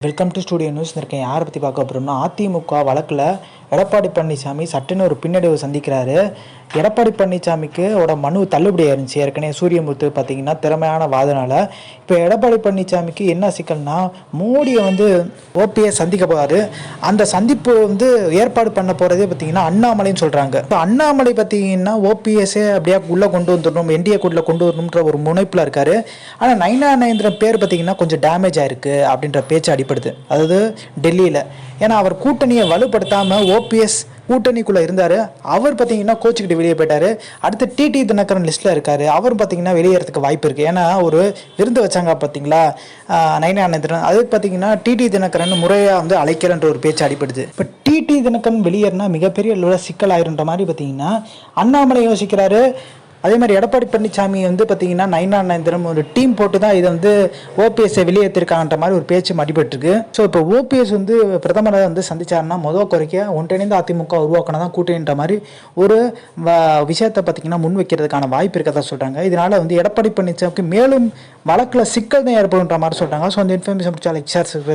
Welcome to studio news. இருக்கேன் யாரை பற்றி பார்க்க போகிறோம்னா, அதிமுக வழக்கில் எடப்பாடி பழனிசாமி சட்டுன்னு ஒரு பின்னடைவு சந்திக்கிறாரு. எடப்பாடி பழனிசாமிக்கு மனு தள்ளுபடி ஆயிருந்துச்சு. ஏற்கனவே சூரியமுத்து பார்த்தீங்கன்னா திறமையான வாதனால இப்போ எடப்பாடி பழனிசாமிக்கு என்ன சிக்கல்னா, மோடியை ஓபிஎஸ் சந்திக்க போகிறாரு. அந்த சந்திப்பு ஏற்பாடு பண்ண போகிறதே பார்த்தீங்கன்னா அண்ணாமலைன்னு சொல்கிறாங்க. இப்போ அண்ணாமலை பார்த்தீங்கன்னா ஓபிஎஸ்ஸே அப்படியே உள்ளே கொண்டு வந்துடணும், என்டிஏ கூட்டில் கொண்டு வரணுன்ற ஒரு முனைப்பில் இருக்காரு. ஆனால் நயினா நாகேந்திரன் பேர் பார்த்தீங்கன்னா கொஞ்சம் டேமேஜ் ஆயிருக்கு அப்படின்ற பேச்சு அடிப்படுது, அதாவது டெல்லியில். ஏன்னா அவர் கூட்டணியை வலுப்படுத்தாமல் ஓபிஎஸ் கூட்டணிக்குள்ளே இருந்தார். அவர் பார்த்தீங்கன்னா கோச்சுக்கிட்டு வெளியே போயிட்டார். அடுத்து டிடி தினகரன் லிஸ்ட்டில் இருக்கார். அவர் பார்த்தீங்கன்னா வெளியேறதுக்கு வாய்ப்பு இருக்குது. ஏன்னா ஒரு விருந்து வச்சாங்க பார்த்தீங்களா நயினா நாகேந்திரன், அதுக்கு பார்த்தீங்கன்னா டிடி தினகரன் முறையாக அழைக்கிறன்ற ஒரு பேச்சு அடிப்படுது. இப்போ டிடி தினகரன் வெளியேறினா மிகப்பெரிய அளவில் சிக்கல் ஆயிருன்ற மாதிரி பார்த்தீங்கன்னா அண்ணாமலை யோசிக்கிறாரு. அதே மாதிரி எடப்பாடி பழனிசாமி பார்த்தீங்கன்னா நயினா நாகேந்திரன் ஒரு டீம் போட்டு தான் இதை ஓபிஎஸ்ஸை வெளியேற்றிருக்காங்கன்ற மாதிரி ஒரு பேச்சு அடிபட்டுருக்கு. ஸோ இப்போ ஓபிஎஸ் பிரதமரை சந்திச்சாருன்னா குறைக்க ஒன்றிணைந்த அதிமுக உருவாக்கினா தான் கூட்டணின்ற மாதிரி ஒரு விஷயத்தை பார்த்தீங்கன்னா முன் வைக்கிறதுக்கான வாய்ப்பு இருக்கதா சொல்கிறாங்க. இதனால எடப்பாடி பழனிசாமிக்கு மேலும் வழக்கில் சிக்கல் தான் ஏற்படுன்ற மாதிரி சொல்கிறாங்க. ஸோ அந்த இன்ஃபர்மேஷன் பிடிச்சா லைக் ஷேர்